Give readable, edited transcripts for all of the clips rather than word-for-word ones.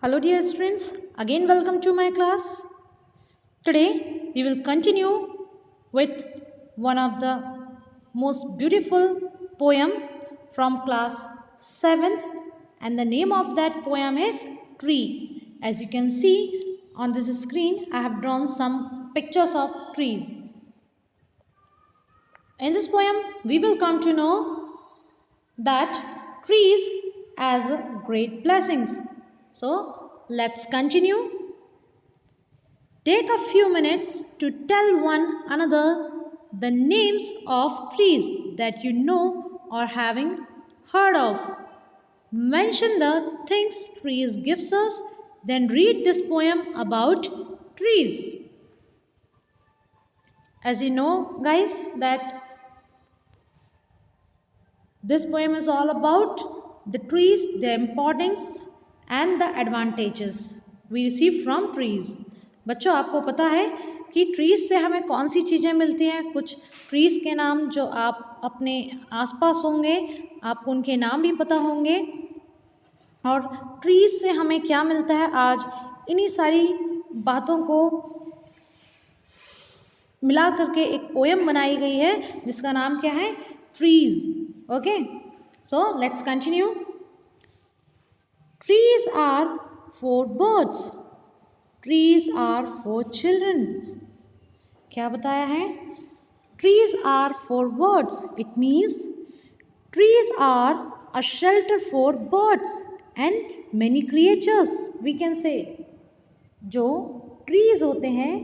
Hello dear students, again welcome to my class. Today we will continue with one of the most beautiful poem from class 7th, and the name of that poem is Tree. As you can see on this screen, I have drawn some pictures of trees. In this poem we will come to know that trees as great blessings. So let's continue. Take a few minutes to tell one another the names of trees that you know or having heard of. Mention the things trees gives us, then read this poem about trees. As you know, guys, that this poem is all about the trees, their importance and the advantages we receive from trees. बच्चों, आपको पता है कि trees से हमें कौन सी चीज़ें मिलती हैं? कुछ ट्रीज के नाम जो आप अपने आसपास होंगे, आपको उनके नाम भी पता होंगे। और ट्रीज से हमें क्या मिलता है, आज इन्हीं सारी बातों को मिला करके एक पोएम बनाई गई है जिसका नाम क्या है? Trees. Okay, so let's continue. Trees are for birds. Trees are for children. क्या बताया है? Trees are for birds. It means trees are a shelter for birds and many creatures. We can say जो trees होते हैं,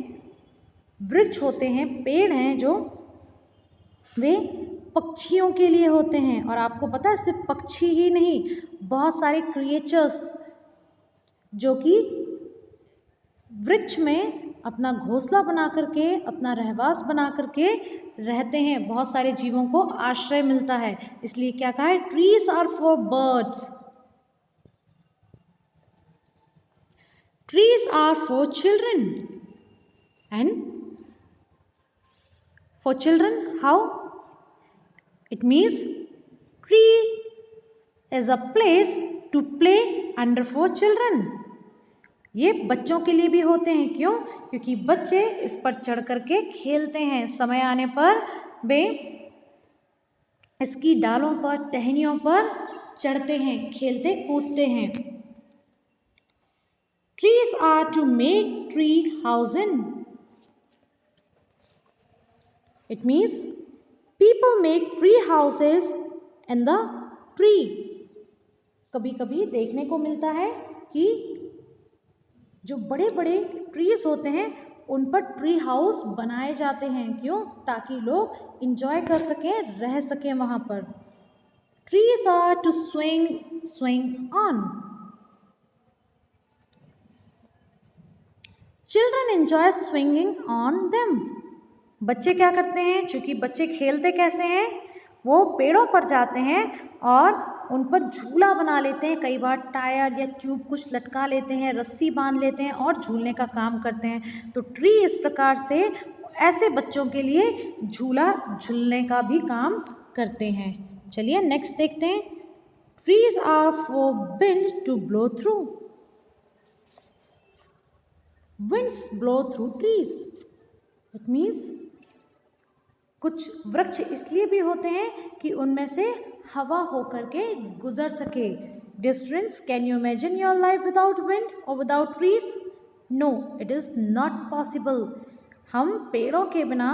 वृक्ष होते हैं, पेड़ हैं जो, वे पक्षियों के लिए होते हैं। और आपको पता है सिर्फ पक्षी ही नहीं, बहुत सारे क्रिएचर्स जो कि वृक्ष में अपना घोंसला बना करके, अपना रहवास बना करके रहते हैं। बहुत सारे जीवों को आश्रय मिलता है, इसलिए क्या कहा है? Trees are for birds, trees are for children. And for children how? It means tree is a place to play under for children. ये बच्चों के लिए भी होते हैं. क्यों? क्योंकि बच्चे इस पर चढ़ करके खेलते हैं. समय आने पर वे इसकी डालों पर, टहनियों पर चढ़ते हैं, खेलते कूदते हैं. Trees are to make tree housing. It means people make tree houses in the tree. कभी कभी देखने को मिलता है कि जो बड़े बड़े ट्रीज होते हैं उन पर ट्री हाउस बनाए जाते हैं. क्यों? ताकि लोग इंजॉय कर सकें, रह सकें वहाँ पर. Trees are to swing on. Children enjoy swinging on them. बच्चे क्या करते हैं? चूँकि बच्चे खेलते कैसे हैं? वो पेड़ों पर जाते हैं और उन पर झूला बना लेते हैं. कई बार टायर या ट्यूब कुछ लटका लेते हैं, रस्सी बांध लेते हैं और झूलने का काम करते हैं. तो ट्री इस प्रकार से ऐसे बच्चों के लिए झूला झूलने का भी काम करते हैं. चलिए नेक्स्ट देखते हैं. Trees are for wind to blow through. Winds blow through trees. It means कुछ वृक्ष इसलिए भी होते हैं कि उनमें से हवा होकर के गुजर सके. Dear students, can you imagine your life without wind or without trees? No, it is not possible. हम पेड़ों के बिना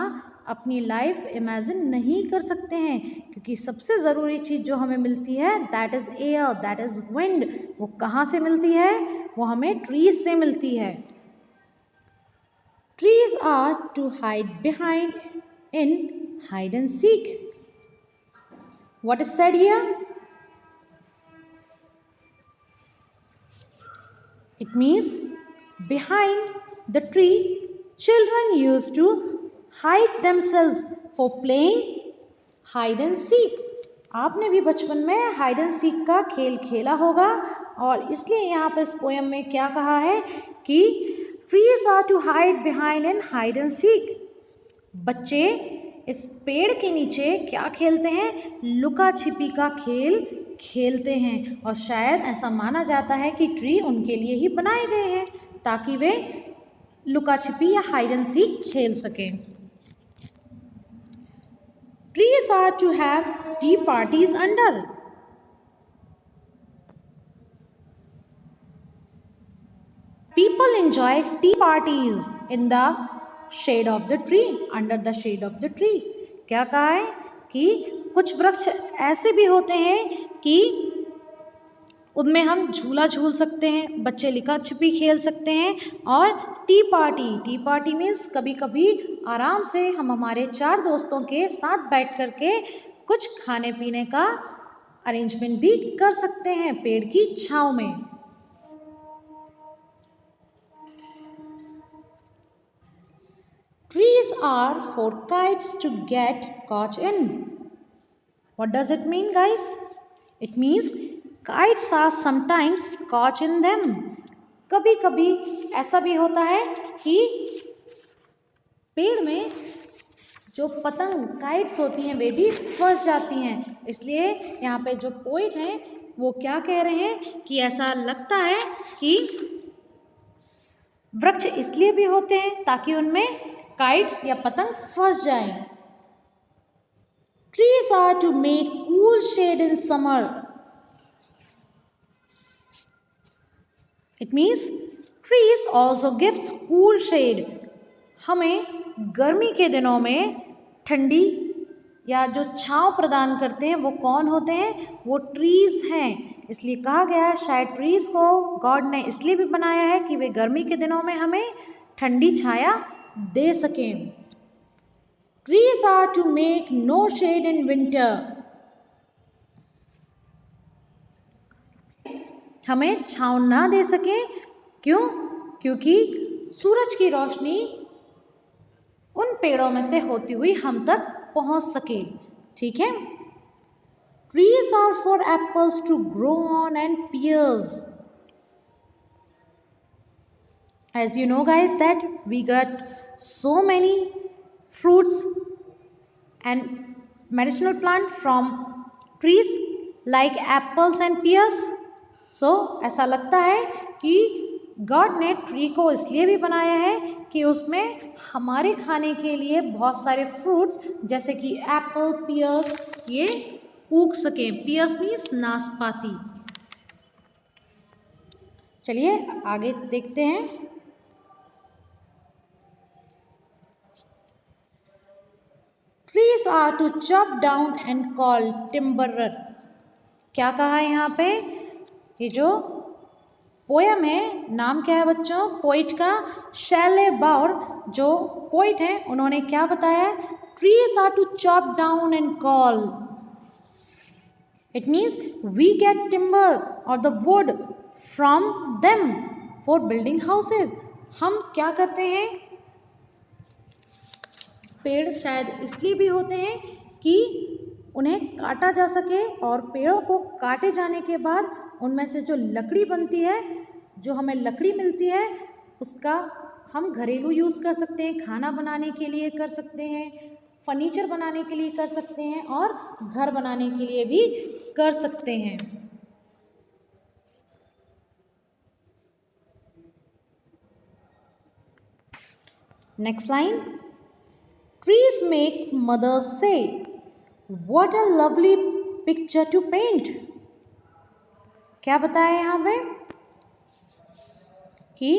अपनी लाइफ इमेजिन नहीं कर सकते हैं, क्योंकि सबसे ज़रूरी चीज़ जो हमें मिलती है that is air, that is wind. वो कहाँ से मिलती है? वो हमें ट्रीज से मिलती है. Trees are to hide behind in hide and seek. What is said here? It means behind the tree, children used to hide themselves for playing hide and seek. आपने भी बचपन में हाइड एंड सीक का खेल खेला होगा, और इसलिए यहाँ पे इस पोएम में क्या कहा है कि trees are to hide behind and hide and seek. बच्चे इस पेड़ के नीचे क्या खेलते हैं? लुका छिपी का खेल खेलते हैं और शायद ऐसा माना जाता है कि ट्री उनके लिए ही बनाए गए हैं ताकि वे लुका छिपी या हाइड एंड सीक खेल सकें। Trees are to have tea parties under. People enjoy tea parties in the shade of the tree, under the shade of the tree. क्या कहा है कि कुछ वृक्ष ऐसे भी होते हैं कि उनमें हम झूला झूल सकते हैं, बच्चे लिका छिपी खेल सकते हैं। और टी पार्टी मीन्स कभी कभी आराम से हम हमारे 4 दोस्तों के साथ बैठ कर के कुछ खाने पीने का अरेंजमेंट भी कर सकते हैं पेड़ की छांव में। Trees are for kites to get caught in. What does it mean, guys? It means kites are sometimes caught in them. कभी कभी ऐसा भी होता है कि पेड़ में जो पतंग काइट्स होती हैं वे भी फंस जाती हैं। इसलिए यहाँ पे जो पोइट हैं वो क्या कह रहे हैं कि ऐसा लगता है कि वृक्ष इसलिए भी होते हैं ताकि उनमें काइट्स या पतंग फंस जाएं। Trees are to make cool shade in summer. It means trees also gives cool shade. हमें गर्मी के दिनों में ठंडी या जो छांव प्रदान करते हैं वो कौन होते हैं? वो ट्रीज हैं। इसलिए कहा गया है शायद ट्रीज को गॉड ने इसलिए भी बनाया है कि वे गर्मी के दिनों में हमें ठंडी छाया दे सकें। Trees are to make no shade in winter. हमें छांव ना दे सके, क्यों? क्योंकि सूरज की रोशनी उन पेड़ों में से होती हुई हम तक पहुंच सके। ठीक है। Trees are for apples to grow on and pears. As you know, guys, that we got so many fruits and medicinal plant from trees like apples and pears. So ऐसा लगता है कि गॉड ने ट्री को इसलिए भी बनाया है कि उसमें हमारे खाने के लिए बहुत सारे फ्रूट्स जैसे कि एप्पल, पियर्स ये उग सकें। पियर्स मीन्स नाशपाती। चलिए आगे देखते हैं। Trees are to chop down and call timberer. क्या कहा है यहाँ पे? ये जो पोयम है, नाम क्या है बच्चों पोइट का? शैले बाउर जो पोइट हैं उन्होंने क्या बताया? Trees are to chop down and call. It means we get timber or the wood from them for building houses. हम क्या करते हैं? पेड़ शायद इसलिए भी होते हैं कि उन्हें काटा जा सके और पेड़ों को काटे जाने के बाद उनमें से जो लकड़ी बनती है, जो हमें लकड़ी मिलती है, उसका हम घरेलू यूज़ कर सकते हैं, खाना बनाने के लिए कर सकते हैं, फर्नीचर बनाने के लिए कर सकते हैं और घर बनाने के लिए भी कर सकते हैं। Next line. Trees make mothers say, "What a lovely picture to paint." क्या बताया यहाँ पे? कि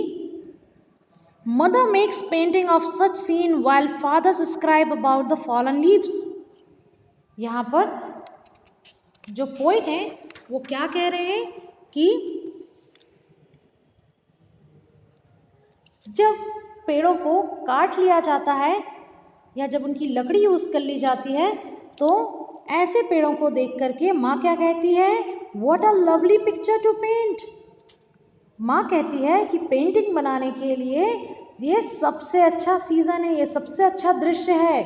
mother makes painting of such scene while fathers scribe about the fallen leaves. यहाँ पर जो पोइट हैं वो क्या कह रहे हैं कि जब पेड़ों को काट लिया जाता है या जब उनकी लकड़ी यूज़ कर ली जाती है तो ऐसे पेड़ों को देख करके माँ क्या कहती है? What a lovely picture to paint. माँ कहती है कि पेंटिंग बनाने के लिए ये सबसे अच्छा सीज़न है, ये सबसे अच्छा दृश्य है।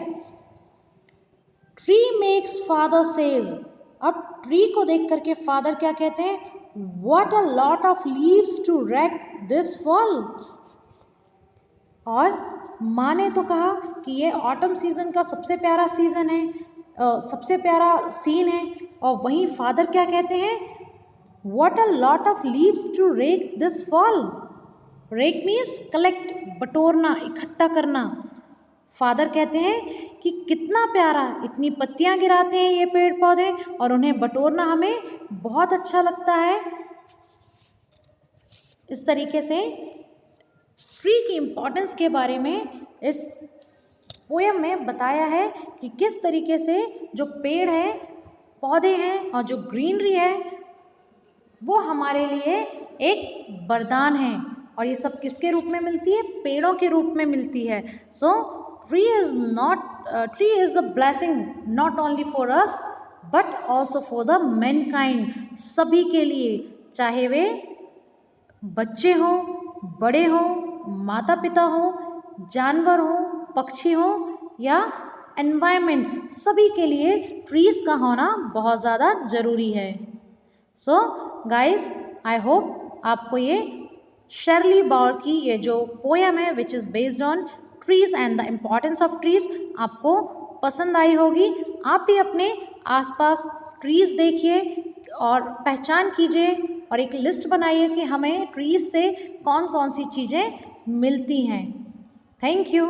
Tree makes father says. अब ट्री को देख करके फादर क्या कहते हैं? What a lot of leaves to wreck this fall. और माँ ने तो कहा कि ये ऑटम सीज़न का सबसे प्यारा सीज़न है, सबसे प्यारा सीन है और वहीं फादर क्या कहते हैं, What a lot of leaves to rake this fall. Rake means collect, बटोरना, इकट्ठा करना। फादर कहते हैं कि कितना प्यारा, इतनी पत्तियां गिराते हैं ये पेड़ पौधे और उन्हें बटोरना हमें बहुत अच्छा लगता है। इस तरीके से ट्री की इम्पोर्टेंस के बारे में इस पोएम में बताया है कि किस तरीके से जो पेड़ है, पौधे हैं और जो ग्रीनरी है वो हमारे लिए एक वरदान है और ये सब किसके रूप में मिलती है, पेड़ों के रूप में मिलती है। सो tree is a blessing not only for us but also for the Mankind, सभी के लिए, चाहे वे बच्चे हों, बड़े हों, माता पिता हों, जानवर हों, पक्षी हों या एनवायरनमेंट, सभी के लिए ट्रीज का होना बहुत ज़्यादा ज़रूरी है। सो गाइस, आई होप आपको ये शर्ली बाउर की ये जो पोएम है which is based on trees and the importance of trees आपको पसंद आई होगी। आप भी अपने आसपास ट्रीज देखिए और पहचान कीजिए और एक लिस्ट बनाइए कि हमें ट्रीज से कौन कौन सी चीज़ें मिलती हैं। Thank you.